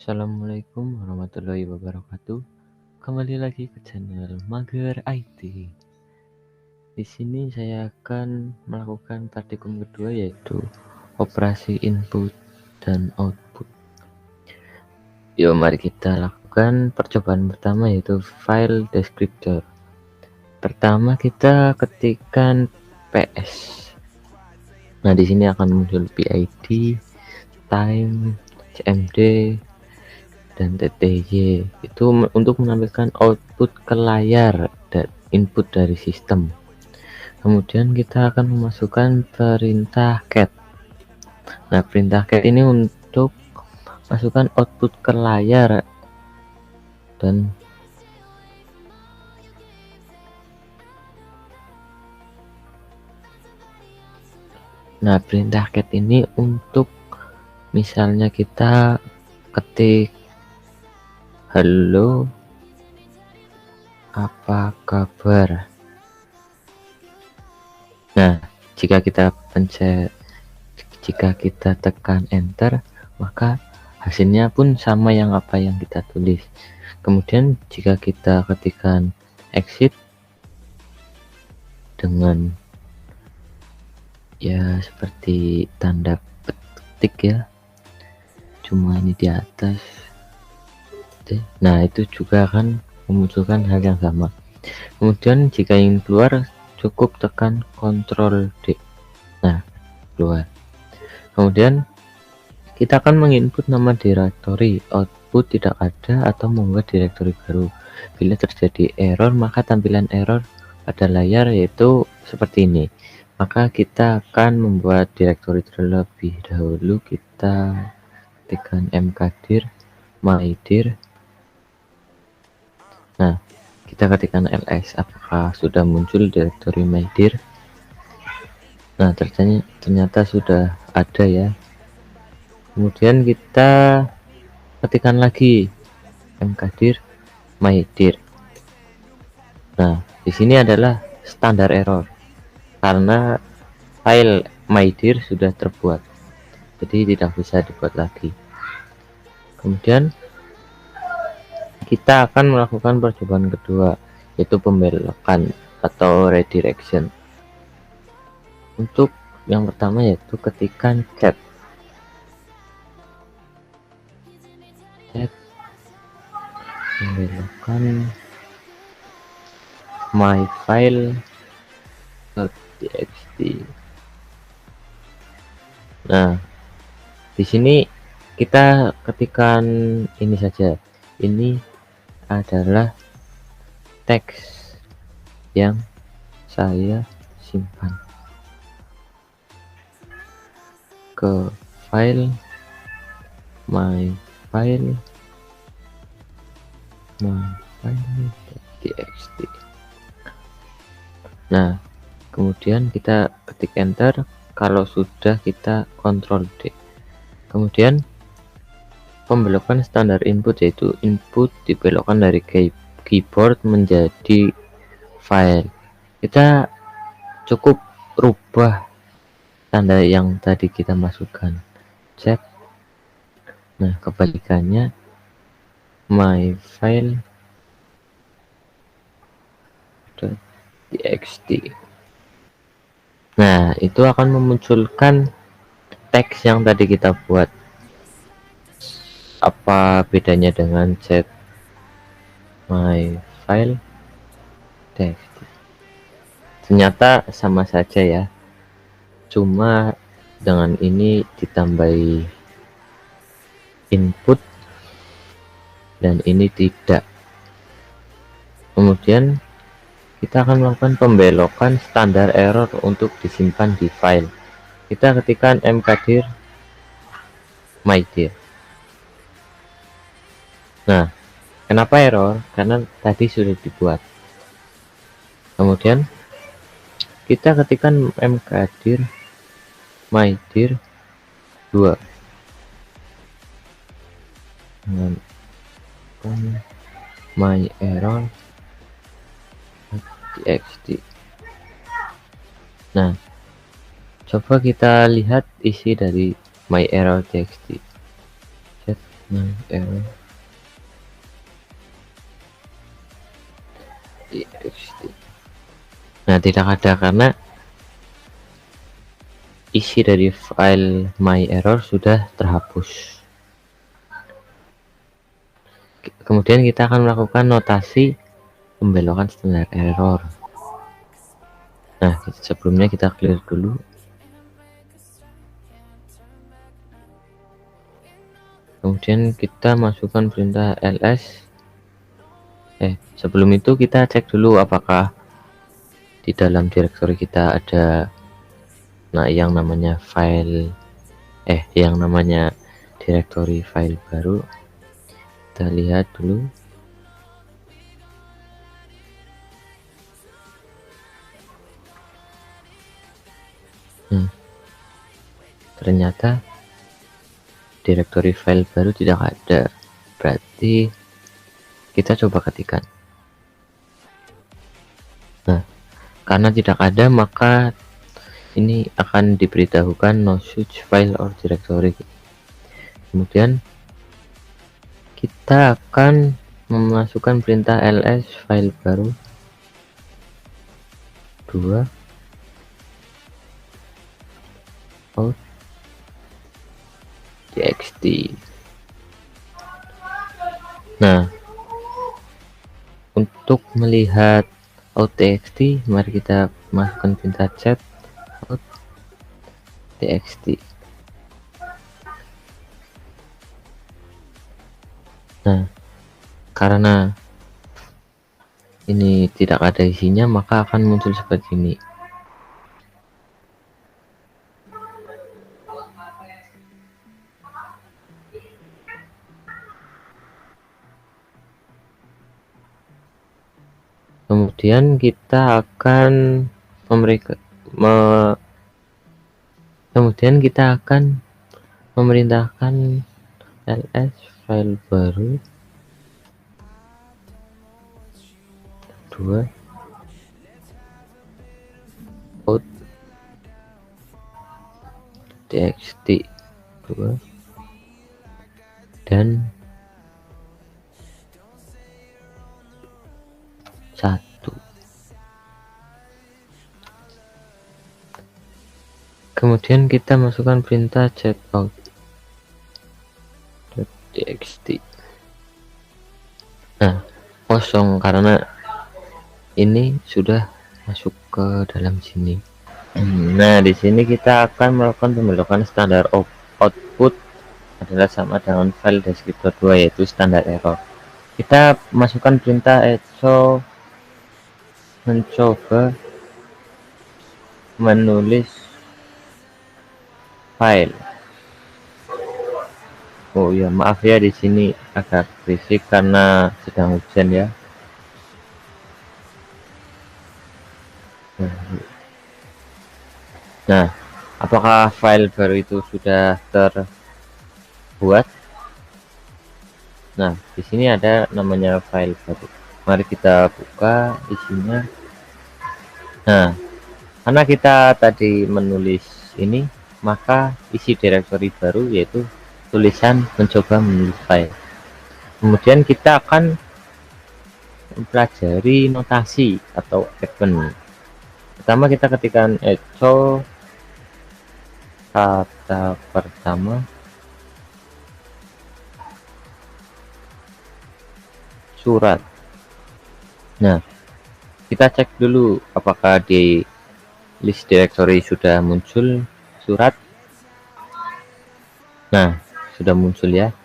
Assalamualaikum warahmatullahi wabarakatuh. Kembali lagi ke channel Mager IT. Di sini saya akan melakukan praktikum kedua, yaitu operasi input dan output. Yuk, mari kita lakukan percobaan pertama, yaitu file descriptor. Pertama kita ketikkan PS. Nah, di sini akan muncul PID, time, CMD, dan TTY. Itu untuk menampilkan output ke layar dan input dari sistem. Kemudian kita akan memasukkan perintah cat. Nah, perintah cat ini untuk masukkan output ke layar dan perintah cat ini untuk misalnya kita ketik halo, apa kabar. Nah, jika kita tekan enter, maka hasilnya pun sama yang apa yang kita tulis. Kemudian jika kita ketikkan exit dengan ya seperti tanda petik ya, cuma ini di atas. Nah, itu juga akan memunculkan hal yang sama. Kemudian jika ingin keluar, cukup tekan Ctrl D. Nah, keluar. Kemudian kita akan menginput nama direktori. Output tidak ada atau membuat direktori baru. Bila terjadi error, maka tampilan error pada layar yaitu seperti ini. Maka kita akan membuat direktori terlebih dahulu. Kita ketikkan mkdir mydir. Nah, kita ketikkan ls, apakah sudah muncul direktori mydir. Nah, ternyata sudah ada ya. Kemudian kita ketikkan lagi mkdir mydir. Nah, di sini adalah standar error karena file mydir sudah terbuat, jadi tidak bisa dibuat lagi. Kemudian kita akan melakukan percobaan kedua, yaitu pembelokan atau redirection. Untuk yang pertama yaitu ketikkan cat membelokkan my file.txt. Nah, di sini kita ketikkan ini saja. Ini adalah teks yang saya simpan ke file my file.txt. Nah, kemudian kita ketik enter. Kalau sudah, kita Ctrl D. Kemudian pembelokan standar input, yaitu input dibelokkan dari keyboard menjadi file. Kita cukup rubah tanda yang tadi kita masukkan, cek. Nah, kebalikannya my file.txt. Nah, itu akan memunculkan teks yang tadi kita buat. Apa bedanya dengan set my file text? Ternyata sama saja ya, cuma dengan ini ditambahi input dan ini tidak. Kemudian kita akan melakukan pembelokan standar error untuk disimpan di file. Kita ketikkan mkdir mydir. Nah, kenapa error? Karena tadi sudah dibuat. Kemudian kita ketikkan mkdir mydir 2 dengan my error txt. Nah, coba kita lihat isi dari my error txt. Nah, error txt. Nah, tidak ada karena isi dari file my error sudah terhapus. Kemudian kita akan melakukan notasi pembelokan standar error. Nah, sebelumnya kita clear dulu. Kemudian kita masukkan perintah ls. Sebelum itu kita cek dulu apakah di dalam direktori kita ada yang namanya file yang namanya direktori file baru. Kita lihat dulu. Ternyata direktori file baru tidak ada, berarti kita coba ketikkan. Nah, karena tidak ada, maka ini akan diberitahukan no such file or directory. Kemudian kita akan memasukkan perintah ls file baru 2 out txt. Nah, untuk melihat out txt, mari kita masukkan perintah chat out txt. Nah, karena ini tidak ada isinya, maka akan muncul seperti ini. Kemudian kita akan memerintahkan ls file baru 2 out txt 2 dan 1. Kemudian kita masukkan perintah checkout txt. Nah, kosong karena ini sudah masuk ke dalam sini. Nah, di sini kita akan melakukan pembelokan standar output adalah sama dengan file deskriptor 2, yaitu standar error. Kita masukkan perintah echo mencoba menulis file. Oh ya, maaf ya, di sini agak berisik karena sedang hujan ya. Nah, apakah file baru itu sudah terbuat? Nah, di sini ada namanya file baru. Mari kita buka isinya. Nah, karena kita tadi menulis ini, maka isi direktori baru yaitu tulisan mencoba menulis file. Kemudian kita akan mempelajari notasi atau event. Pertama kita ketikkan echo kata pertama surat. Nah, kita cek dulu apakah di list directory sudah muncul surat. Nah, sudah muncul ya.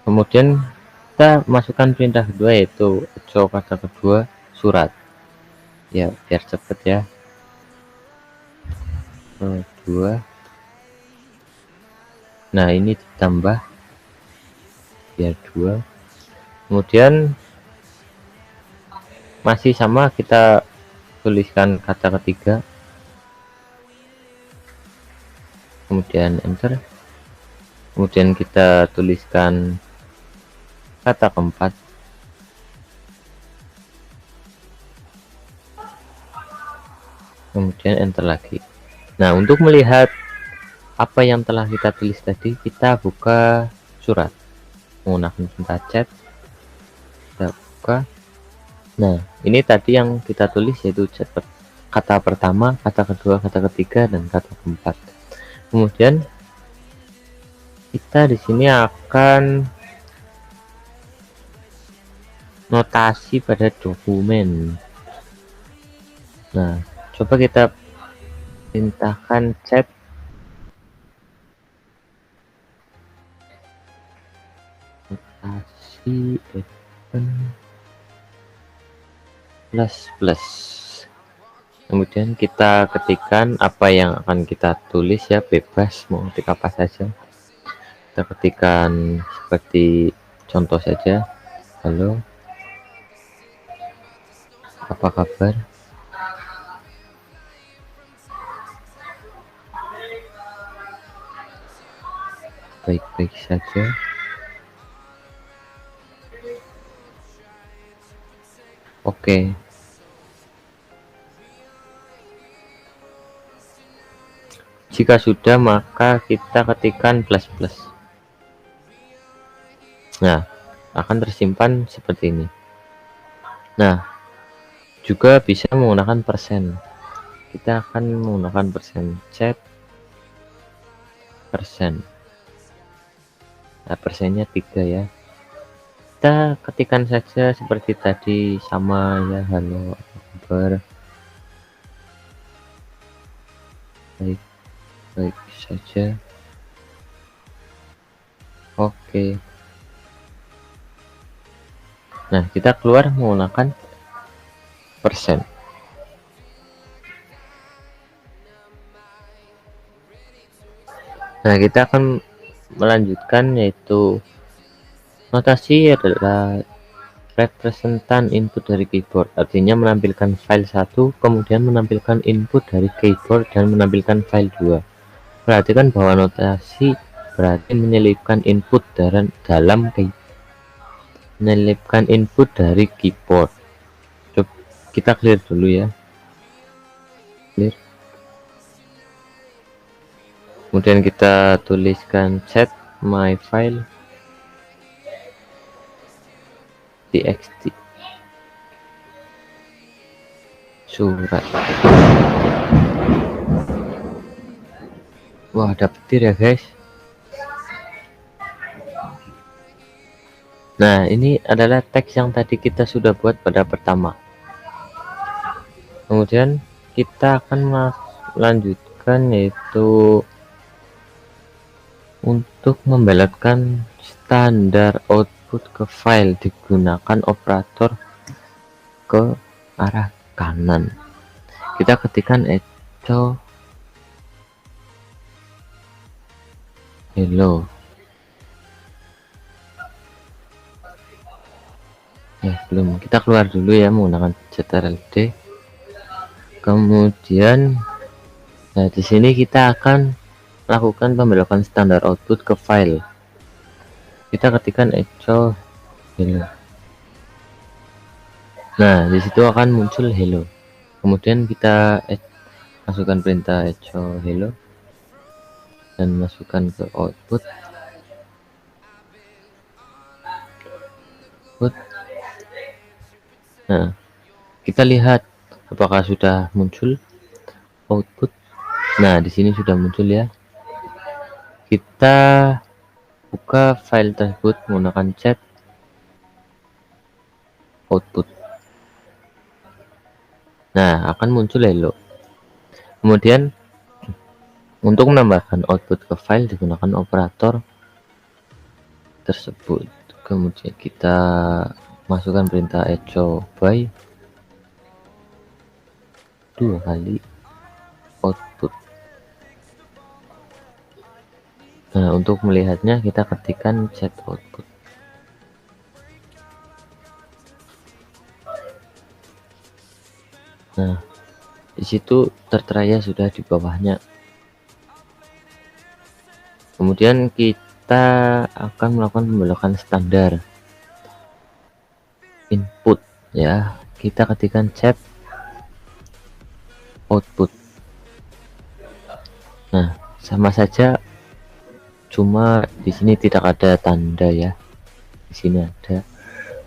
Kemudian kita masukkan perintah kedua yaitu echo kata kedua surat ya, biar cepet ya. 2. Nah, ini ditambah biar 2. Kemudian masih sama, kita tuliskan kata ketiga, kemudian enter. Kemudian kita tuliskan kata keempat, kemudian enter lagi. Nah, untuk melihat apa yang telah kita tulis tadi, kita buka surat. menggunakan perintah chat. Kita buka. Nah, ini tadi yang kita tulis yaitu chat kata pertama, kata kedua, kata ketiga, dan kata keempat. Kemudian kita di sini akan notasi pada dokumen. Nah, coba kita perintahkan chat notasi open plus. Kemudian kita ketikkan apa yang akan kita tulis ya, bebas mau ketik apa saja. Kita ketikkan seperti contoh saja, halo, apa kabar, baik-baik saja. Oke. Jika sudah, maka kita ketikkan plus. Nah, akan tersimpan seperti ini. Nah, juga bisa menggunakan persen. Kita akan menggunakan persen, chat persen. Nah, persennya 3 ya. Kita ketikkan saja seperti tadi, sama ya, halo, apa kabar, baik saja. Oke. Nah, kita keluar menggunakan persen. Nah, kita akan melanjutkan, yaitu notasi adalah representan input dari keyboard, artinya menampilkan file 1, kemudian menampilkan input dari keyboard, dan menampilkan file 2. Perhatikan bahwa notasi berarti menyelipkan input menyelipkan input dari keyboard. Coba kita clear dulu ya, clear. Kemudian kita tuliskan chat my file txt surat. Wah, ada petir ya guys. Nah, ini adalah teks yang tadi kita sudah buat pada pertama. Kemudian kita akan melanjutkan, yaitu untuk membelokkan standar output ke file digunakan operator ke arah kanan. Kita ketikkan echo hello. Belum, kita keluar dulu ya menggunakan ctrl+d. Kemudian nah, di sini kita akan lakukan pembelokan standar output ke file. Kita ketikkan echo hello. Nah, disitu akan muncul hello. Kemudian kita masukkan perintah echo hello dan masukkan ke output. Nah, kita lihat apakah sudah muncul output. Nah, di sini sudah muncul ya. Kita buka file tersebut menggunakan chat output. Nah, akan muncul hello. Kemudian untuk menambahkan output ke file digunakan operator tersebut. Kemudian kita masukkan perintah echo by 2 kali output. Nah, untuk melihatnya kita ketikkan chat output. Nah, disitu tertera ya sudah di bawahnya. Kemudian kita akan melakukan pembelokan standar input ya. Kita ketikkan chat output. Nah, sama saja, cuma di sini tidak ada tanda ya. di sini ada.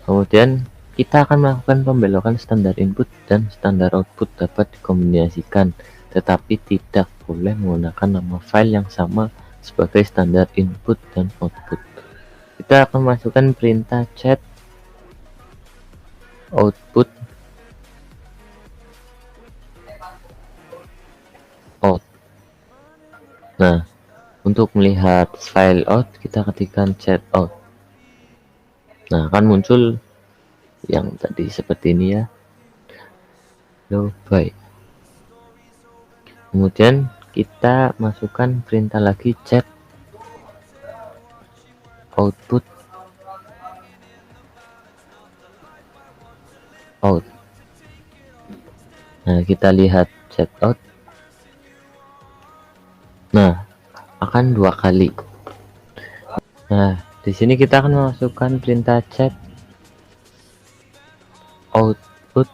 Kemudian kita akan melakukan pembelokan standar input dan standar output dapat dikombinasikan, tetapi tidak boleh menggunakan nama file yang sama sebagai standar input dan output. Kita akan masukkan perintah set output out. Nah, untuk melihat file out kita ketikkan set out. Nah, akan muncul yang tadi seperti ini ya, low by. Kemudian kita masukkan perintah lagi check output out. Nah, kita lihat check out. Nah, akan 2 kali. Nah, di sini kita akan memasukkan perintah check output.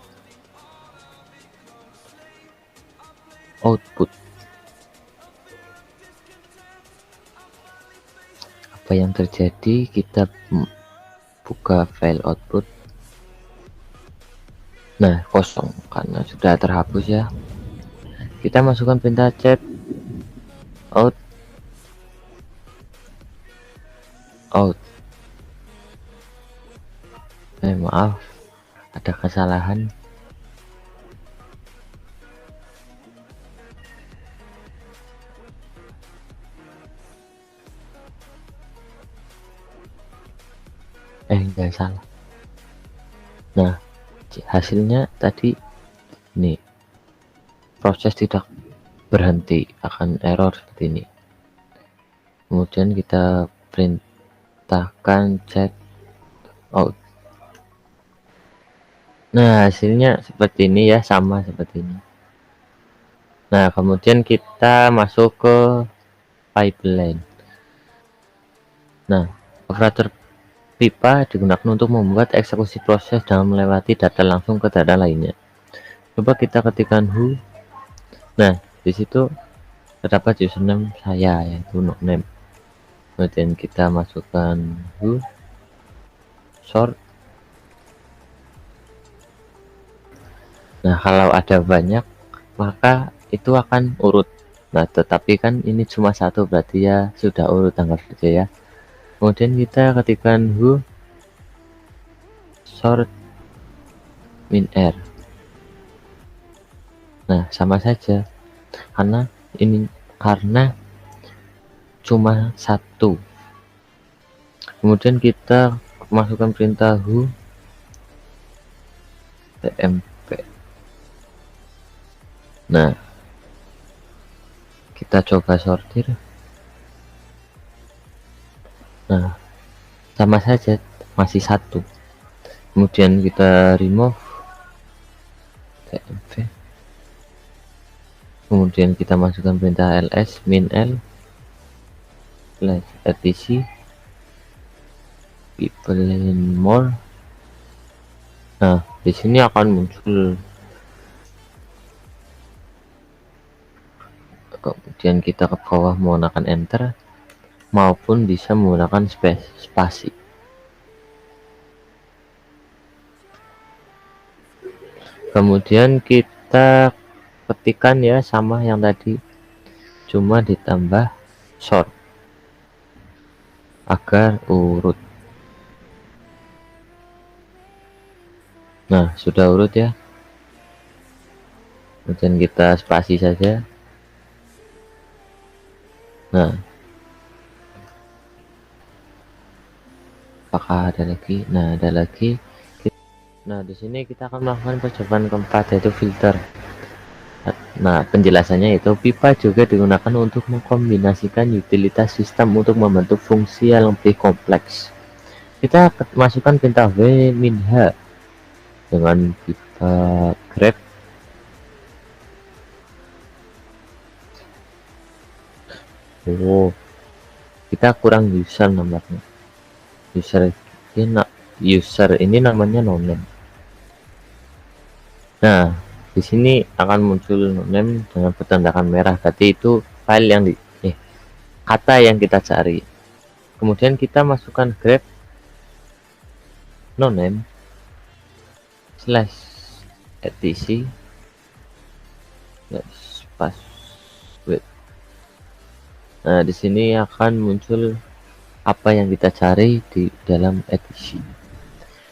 Apa yang terjadi? Kita buka file output. Nah, kosong karena sudah terhapus ya. Kita masukkan perintah check out. Maaf, ada kesalahan. Enggak salah. Nah, hasilnya tadi nih, proses tidak berhenti, akan error seperti ini. Kemudian kita perintahkan check out. Nah, hasilnya seperti ini ya, sama seperti ini. Nah, kemudian kita masuk ke pipeline. Nah, operator pipa digunakan untuk membuat eksekusi proses dan melewati data langsung ke data lainnya. Coba kita ketikkan who. Nah, di situ terdapat username saya yaitu name. Kemudian kita masukkan who sort. Nah, kalau ada banyak maka itu akan urut. Nah, tetapi kan ini cuma satu, berarti ya sudah urut, tanggal saja ya. Kemudian kita ketikkan who sort min r. Nah, sama saja karena cuma satu. Kemudian kita masukkan perintah who tmp. Nah, kita coba sortir. Nah, sama saja masih satu. Kemudian kita remove tmp. Kemudian kita masukkan perintah ls min l slash etc pipeline more. Nah, di sini akan muncul. Kemudian kita ke bawah menggunakan enter maupun bisa menggunakan spasi. Kemudian kita ketikkan ya sama yang tadi, cuma ditambah sort agar urut. Nah, sudah urut ya. Kemudian kita spasi saja. Nah, apakah ada lagi? Nah, ada lagi. Nah, di sini kita akan melakukan percobaan keempat, yaitu filter. Nah, penjelasannya itu pipa juga digunakan untuk mengkombinasikan utilitas sistem untuk membentuk fungsi yang lebih kompleks. Kita masukkan perintah w min h dengan pipa grep. Oh, kita kurang user nomornya. User ini namanya noname. Nah, di sini akan muncul noname dengan bertandakan merah, berarti itu file yang kata yang kita cari. Kemudian kita masukkan grep no name slash etc slash password. Nah, di sini akan muncul apa yang kita cari di dalam etc.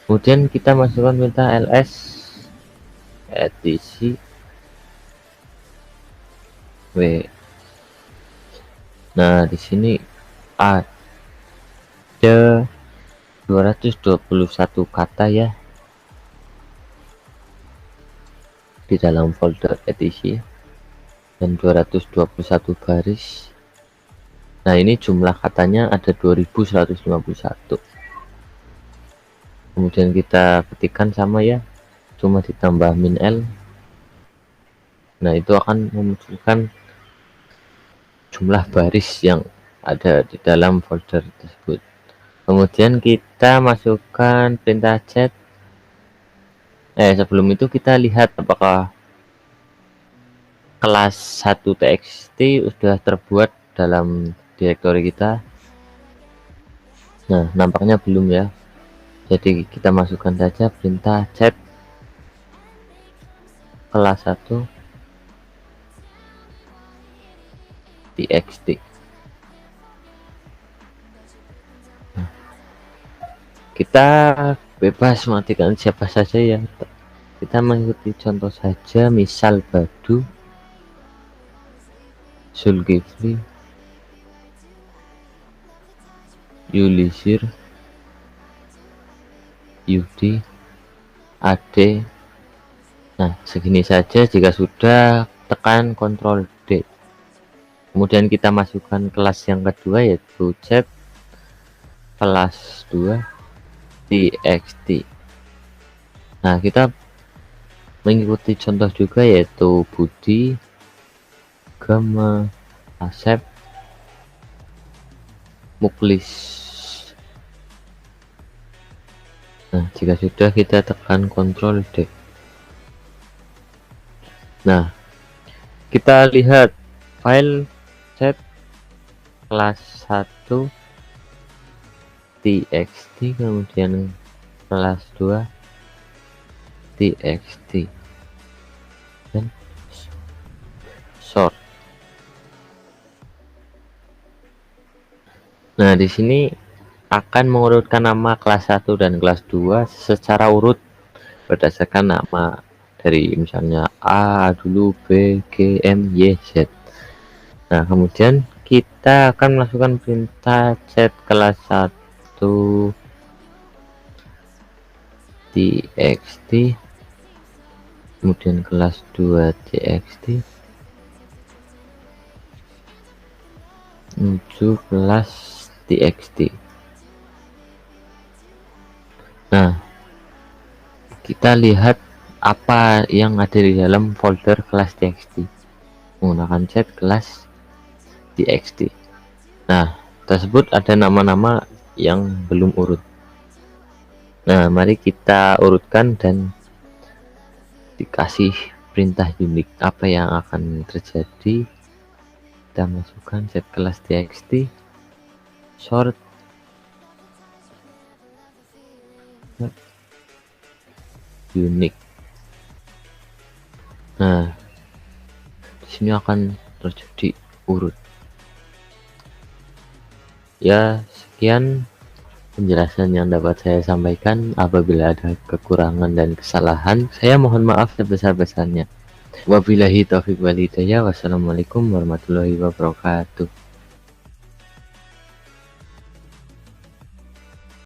Kemudian kita masukkan minta ls etc w. Nah, di sini ada 221 kata ya di dalam folder etc dan 221 baris. Nah, ini jumlah katanya ada 2151. Kemudian kita ketikkan sama ya, cuma ditambah min l. Nah, itu akan memunculkan jumlah baris yang ada di dalam folder tersebut. Kemudian kita masukkan perintah chat. Sebelum itu kita lihat apakah kelas 1 txt sudah terbuat dalam direktori kita. Nah, nampaknya belum ya. Jadi kita masukkan saja perintah chat kelas 1 txt. Nah, kita bebas matikan siapa saja ya. Kita mengikuti contoh saja, misal Badu, Zulkifli, Yulisir, Yudi, Ade. Nah, segini saja. Jika sudah, tekan Ctrl D. Kemudian kita masukkan kelas yang kedua, yaitu chat kelas 2 txt. Nah, kita mengikuti contoh juga, yaitu Budi, Gama, Asep, Muklis. Nah, jika sudah, kita tekan Ctrl D. Nah, kita lihat file chat kelas 1 txt, kemudian kelas 2 txt dan short. Nah, di sini akan mengurutkan nama kelas 1 dan kelas 2 secara urut berdasarkan nama dari misalnya A dulu, B, G, M, Y, Z. Nah, kemudian kita akan melakukan perintah chat kelas 1 txt, kemudian kelas 2 txt, menuju kelas txt. Nah, kita lihat apa yang ada di dalam folder kelas txt menggunakan chat kelas txt. Nah, tersebut ada nama-nama yang belum urut. Nah, mari kita urutkan dan dikasih perintah unik apa yang akan terjadi. Kita masukkan chat kelas txt short unik. Nah, di sini akan terjadi urut. Ya, sekian penjelasan yang dapat saya sampaikan. Apabila ada kekurangan dan kesalahan, saya mohon maaf sebesar-besarnya. Wabillahi taufiq wal hidayah. Wassalamualaikum warahmatullahi wabarakatuh.